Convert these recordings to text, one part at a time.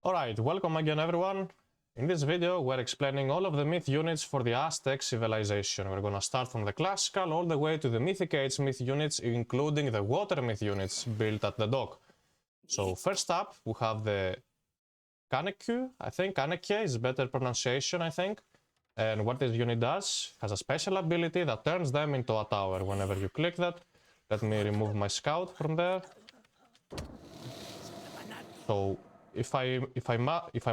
Alright, welcome again everyone. In this video we're explaining all of the myth units for the Aztec civilization. We're gonna start from the classical all the way to the mythic age myth units, including the water myth units built at the dock. So first up we have the Chaneque, I think. Chaneque is better pronunciation, I think. And what this unit does, has a special ability that turns them into a tower whenever you click that. Let me remove my scout from there. So if I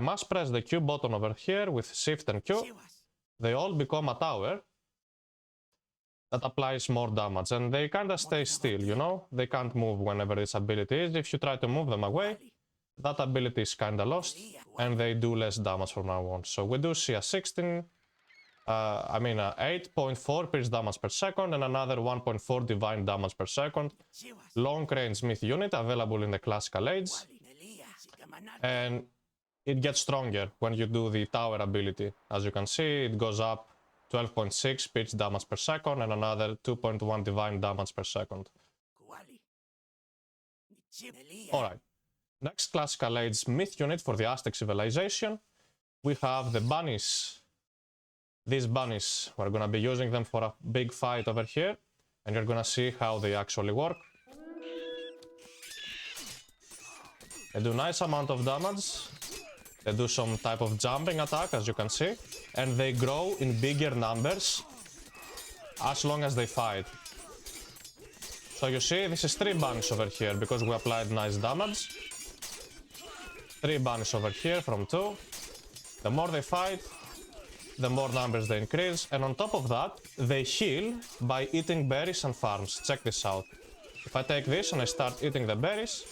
must press the Q button over here with Shift and Q, they all become a tower that applies more damage, and they kinda stay still, you know? They can't move whenever this ability is. If you try to move them away, that ability is kinda lost, and they do less damage from now on. So we do see a 8.4 pierce damage per second and another 1.4 divine damage per second. Long range myth unit available in the classical age. And it gets stronger when you do the tower ability. As you can see, it goes up 12.6 pierce damage per second and another 2.1 divine damage per second. Alright, next classical age myth unit for the Aztec civilization. We have the bunnies. These bunnies, we're gonna be using them for a big fight over here, and you're gonna see how they actually work. They do nice amount of damage. They do some type of jumping attack, as you can see, and they grow in bigger numbers as long as they fight. So you see, this is 3 bunnies over here because we applied nice damage. 3 bunnies over here from 2. The more they fight, the more numbers they increase, and on top of that, they heal by eating berries and farms. Check this out. If I take this and I start eating the berries,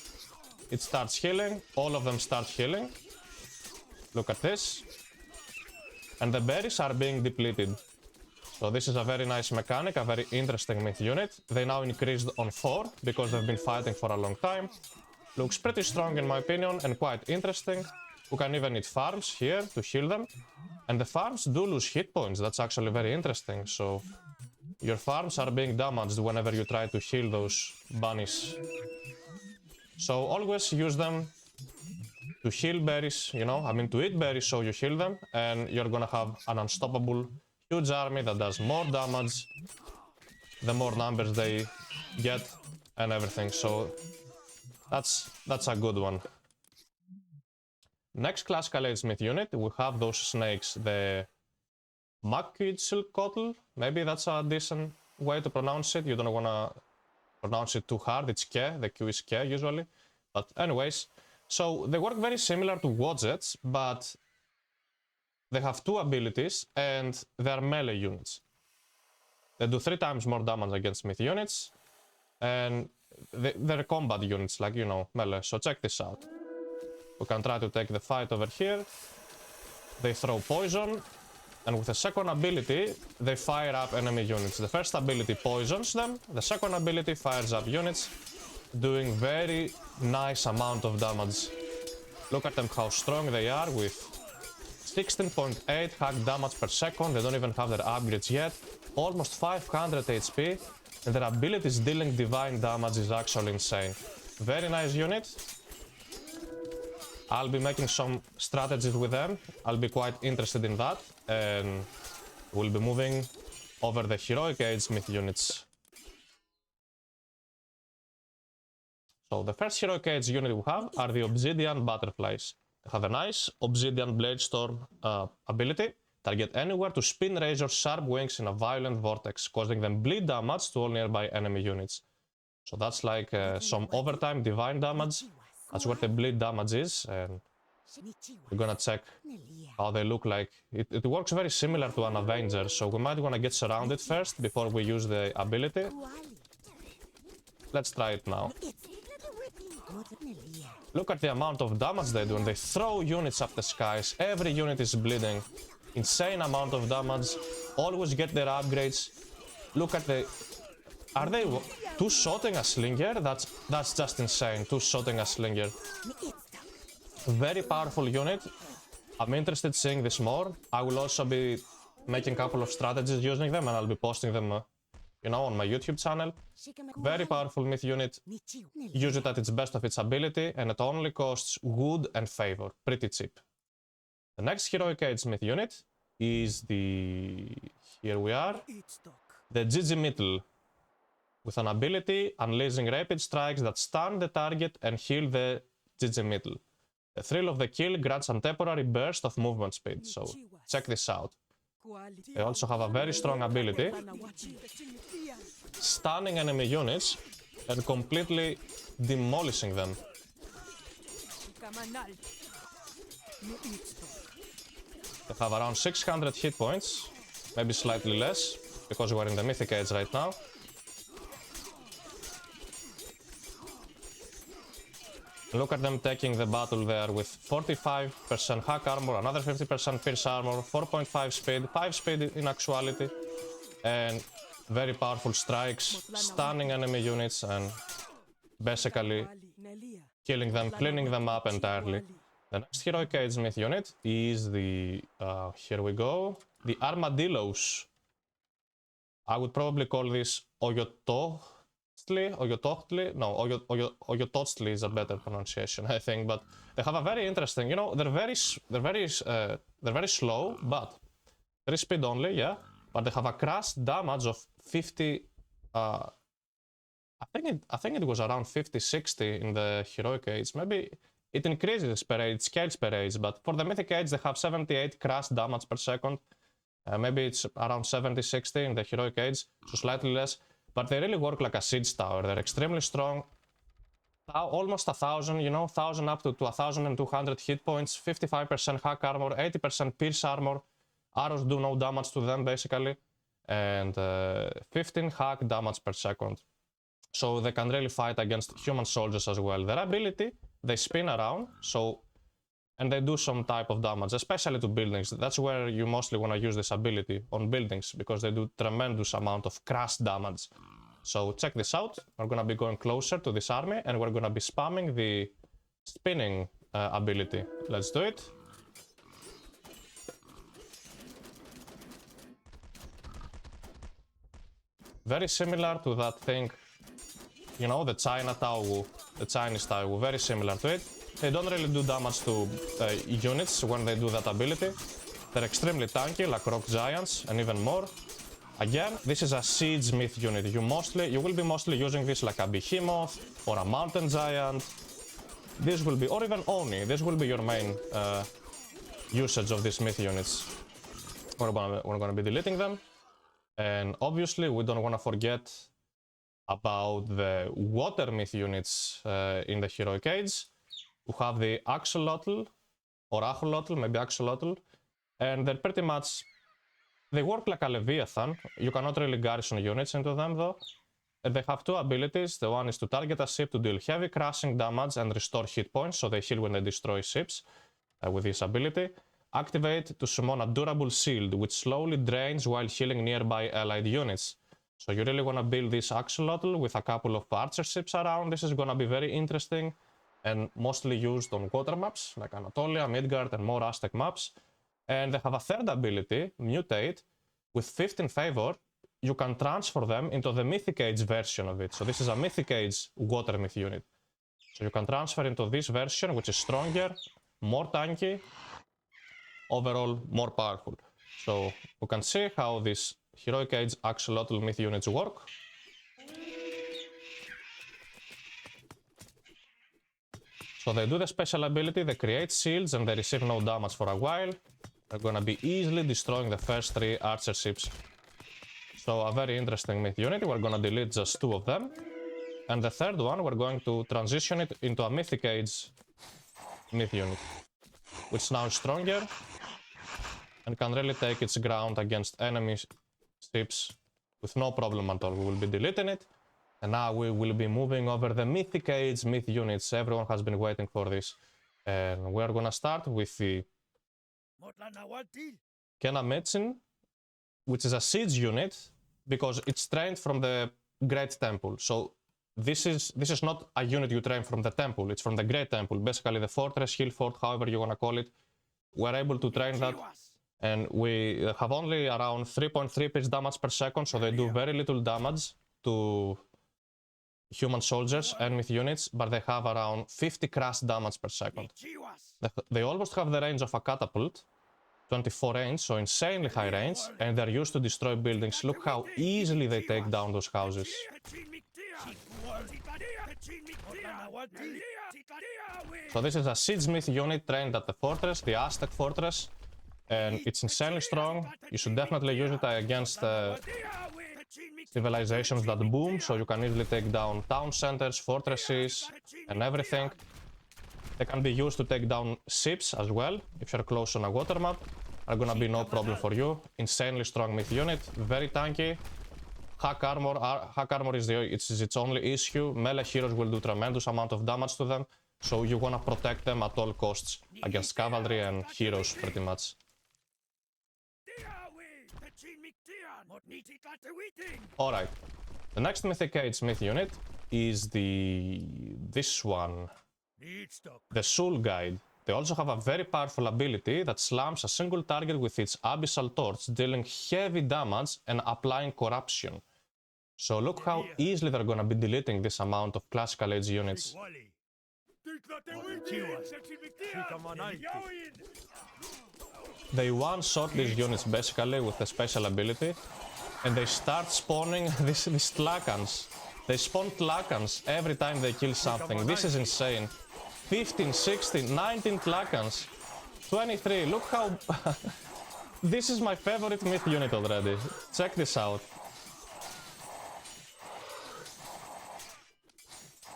it starts healing, all of them start healing. Look at this. And the berries are being depleted. So this is a very nice mechanic, a very interesting myth unit. They now increased on 4 because they've been fighting for a long time. Looks pretty strong in my opinion and quite interesting. We can even eat farms here to heal them. And the farms do lose hit points, that's actually very interesting. So your farms are being damaged whenever you try to heal those bunnies. So always use them to heal berries, you know, to eat berries so you heal them, and you're gonna have an unstoppable huge army that does more damage the more numbers they get and everything. So that's a good one. Next classical age myth unit, we have those snakes, the Maquizcoatl. Maybe that's a decent way to pronounce it. You don't wanna pronounce it too hard. It's Ke, the Q is Ke usually. But anyways, so they work very similar to Wadgets, but they have 2 abilities and they are melee units. They do 3 times more damage against myth units, and they're combat units, like, you know, melee. So check this out. We can try to take the fight over here. They throw poison, and with the second ability, they fire up enemy units. The first ability poisons them, the second ability fires up units, doing very nice amount of damage. Look at them how strong they are with 16.8 hack damage per second. They don't even have their upgrades yet. Almost 500 HP, and their abilities dealing divine damage is actually insane. Very nice unit. I'll be making some strategies with them. I'll be quite interested in that, and we'll be moving over the heroic age myth units. So the first heroic age unit we have are the Obsidian butterflies. They have a nice Obsidian blade storm ability. Target anywhere to spin razor sharp wings in a violent vortex, causing them bleed damage to all nearby enemy units. So that's like some overtime divine damage. That's where the bleed damage is, and we're gonna check how they look like. It works very similar to an Avenger, so we might wanna get surrounded first before we use the ability. Let's try it now. Look at the amount of damage they do, and they throw units up the skies. Every unit is bleeding. Insane amount of damage. Always get their upgrades. Look at the... Are they 2-shotting a slinger? That's just insane. 2-shotting a slinger. Very powerful unit. I'm interested in seeing this more. I will also be making a couple of strategies using them, and I'll be posting them you know, on my YouTube channel. Very powerful myth unit. Use it at its best of its ability, and it only costs wood and favor. Pretty cheap. The next Heroic Age myth unit is the... here we are. The Tzitzimitl. With an ability, unleashing rapid strikes that stun the target and heal the Tzitzimitl. The thrill of the kill grants a temporary burst of movement speed, so check this out. They also have a very strong ability, stunning enemy units and completely demolishing them. They have around 600 hit points, maybe slightly less, because we're in the Mythic Age right now. Look at them taking the battle there with 45% hack armor, another 50% pierce armor, 4.5 speed, 5 speed in actuality, and very powerful strikes, stunning enemy units, and basically killing them, cleaning them up entirely. The next Heroic Age myth unit is the, here we go, the armadillos. I would probably call this Ayotochtli, no, Ayotochtli is a better pronunciation, I think, but they have a very interesting, you know, they're very slow, but 3 speed only, yeah, but they have a crash damage of 50, I think it was around 50-60 in the Heroic Age, maybe it increases per age, scales per age, but for the Mythic Age they have 78 crash damage per second, maybe it's around 70-60 in the Heroic Age, so slightly less. But they really work like a siege tower. They're extremely strong. Almost 1,000, you know, 1,000 up to 1,200 hit points, 55% hack armor, 80% pierce armor. Arrows do no damage to them, basically. And 15 hack damage per second. So they can really fight against human soldiers as well. Their ability, they spin around, so... and they do some type of damage, especially to buildings. That's where you mostly want to use this ability, on buildings, because they do tremendous amount of crash damage. So check this out. We're going to be going closer to this army, and we're going to be spamming the spinning ability. Let's do it. Very similar to that thing, you know, the Chinese Taiwu, very similar to it. They don't really do damage to units when they do that ability. They're extremely tanky, like rock giants, and even more. Again, this is a siege myth unit. You will be mostly using this like a behemoth or a mountain giant. This will be, or even Oni. This will be your main usage of these myth units. We're gonna be deleting them, and obviously we don't want to forget about the water myth units in the Heroic Age. We have the Axolotl, or Ahuizotl, maybe Axolotl, and they're pretty much, they work like a Leviathan. You cannot really garrison units into them though. And they have two abilities. The one is to target a ship to deal heavy crushing damage and restore hit points, so they heal when they destroy ships with this ability. Activate to summon a durable shield, which slowly drains while healing nearby allied units. So you really want to build this Axolotl with a couple of archer ships around. This is going to be very interesting, and mostly used on water maps, like Anatolia, Midgard, and more Aztec maps. And they have a third ability, Mutate, with 15 favor. You can transfer them into the Mythic Age version of it. So this is a Mythic Age water myth unit. So you can transfer into this version, which is stronger, more tanky, overall more powerful. So we can see how these Heroic Age Axolotl myth units work. So they do the special ability, they create shields and they receive no damage for a while. They're gonna be easily destroying the first 3 archer ships. So a very interesting myth unit. We're gonna delete just 2 of them. And the third one, we're going to transition it into a Mythic Age myth unit, which is now stronger and can really take its ground against enemy ships with no problem at all. We will be deleting it. And now we will be moving over the Mythic Age myth units. Everyone has been waiting for this. And we're gonna start with the Quinametzin, which is a siege unit, because it's trained from the Great Temple. So this is not a unit you train from the temple, it's from the Great Temple. Basically the fortress, hill fort, however you wanna call it. We're able to train that And we have only around 3.3 pitch damage per second, so they do very little damage to human soldiers and myth units, but they have around 50 crash damage per second. They almost have the range of a catapult, 24 range, so insanely high range, and they're used to destroy buildings. Look how easily they take down those houses. So this is a siege myth unit trained at the fortress, the Aztec fortress, and it's insanely strong. You should definitely use it against civilizations that boom, so you can easily take down town centers, fortresses, and everything. They can be used to take down ships as well. If you're close on a water map, are gonna be no problem for you. Insanely strong myth unit, very tanky. Hack armor is its only issue. Melee heroes will do tremendous amount of damage to them, so you wanna protect them at all costs against cavalry and heroes pretty much. Alright, the next Mythic Age myth unit is this one, the Soul Guide. They also have a very powerful ability that slams a single target with its Abyssal Torch, dealing heavy damage and applying corruption. So look how easily they're gonna be deleting this amount of classical age units. They one-shot these units basically with a special ability, and they start spawning these Tlakans. They spawn Tlakans every time they kill something. This is insane. 15, 16, 19 Tlakans, 23, look how... This is my favorite myth unit already. Check this out.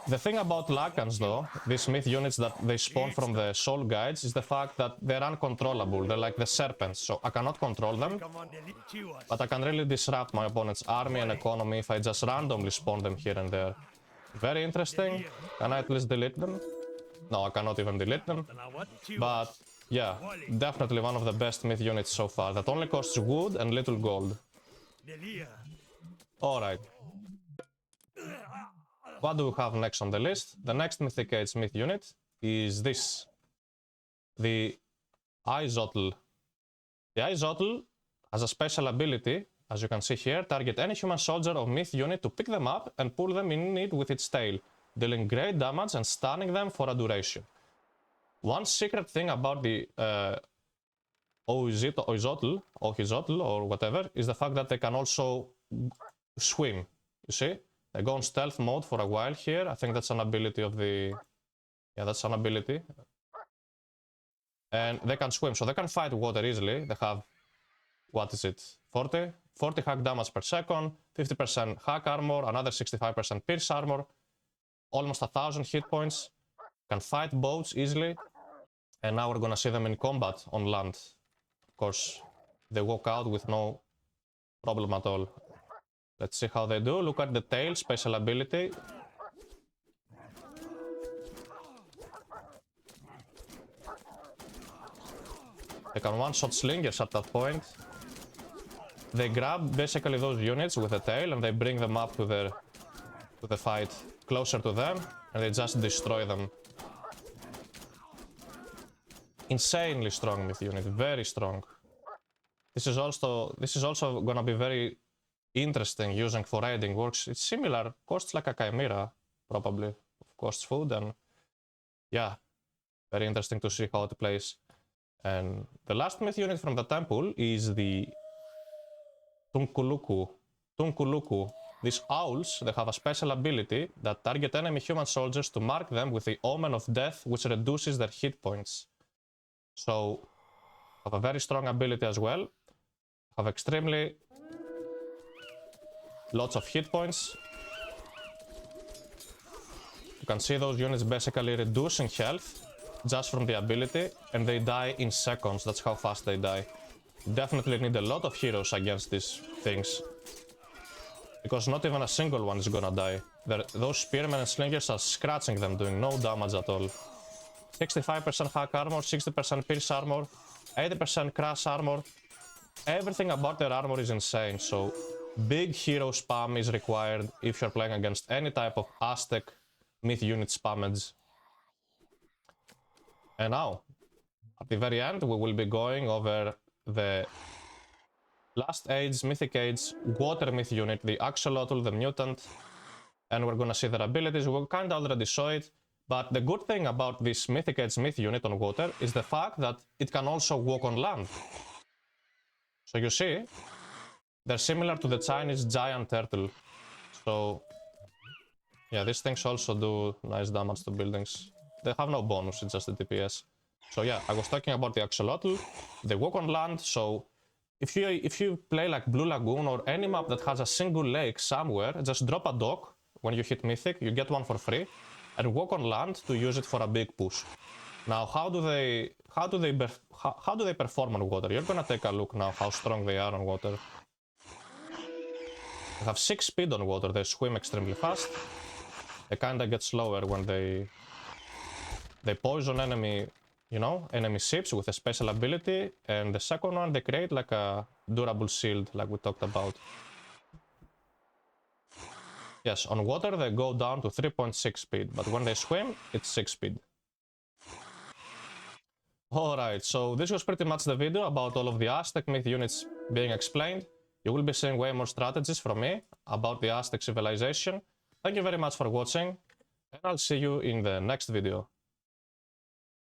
The thing about Tlakans though, these myth units that they spawn from the Soul Guides, is the fact that they're uncontrollable. They're like the serpents, so I cannot control them, but I can really disrupt my opponent's army and economy if I just randomly spawn them here and there. Very interesting. Can I at least delete them? No, I cannot even delete them. But yeah, definitely one of the best myth units so far. That only costs wood and little gold. Alright. What do we have next on the list? The next Mythic Age myth unit is this. The Ahuizotl. The Ahuizotl has a special ability, as you can see here, target any human soldier or myth unit to pick them up and pull them in it with its tail, dealing great damage and stunning them for a duration. One secret thing about the Ahuizotl or whatever is the fact that they can also swim. You see? They go on stealth mode for a while here. I think that's an ability of the... Yeah, that's an ability. And they can swim, so they can fight water easily. They have... What is it? 40? 40 hack damage per second, 50% hack armor, another 65% pierce armor, almost 1,000 hit points. Can fight boats easily. And now we're gonna see them in combat on land. Of course, they walk out with no problem at all. Let's see how they do. Look at the tail, special ability. They can one-shot slingers at that point. They grab basically those units with the tail and they bring them up to the fight closer to them, and they just destroy them. Insanely strong myth unit, very strong. This is also gonna be very interesting using for raiding. Works, it's similar, costs like a chimera, probably, costs food, and yeah, very interesting to see how it plays. And the last myth unit from the temple is the Tunkuluchu. These owls, they have a special ability that target enemy human soldiers to mark them with the Omen of Death, which reduces their hit points. So, have a very strong ability as well. Have extremely lots of hit points. You can see those units basically reducing health just from the ability, and they die in seconds. That's how fast they die. Definitely need a lot of heroes against these things, because not even a single one is gonna die. Those spearmen and slingers are scratching them, doing no damage at all. 65% hack armor, 60% pierce armor, 80% crash armor. Everything about their armor is insane, so big hero spam is required if you're playing against any type of Aztec myth unit spammage. And now, at the very end, we will be going over the last age, Mythic Age, Water Myth unit, the Axolotl, the Mutant, and we're gonna see their abilities. We kinda already saw it, but the good thing about this Mythic Age Myth unit on water is the fact that it can also walk on land. So you see, they're similar to the Chinese giant turtle. So yeah, these things also do nice damage to buildings. They have no bonus, it's just the DPS. So yeah, I was talking about the Axolotl. They walk on land, so if you play like Blue Lagoon or any map that has a single lake somewhere, just drop a dock when you hit Mythic, you get one for free, and walk on land to use it for a big push. Now, how do they perform on water? You're gonna take a look now how strong they are on water. They have 6 speed on water, they swim extremely fast. They kinda get slower when they poison enemy, you know, enemy ships with a special ability, and the second one they create like a durable shield, like we talked about. Yes, on water they go down to 3.6 speed, but when they swim, it's 6 speed. Alright, so this was pretty much the video about all of the Aztec myth units being explained. You will be seeing way more strategies from me about the Aztec civilization. Thank you very much for watching, and I'll see you in the next video.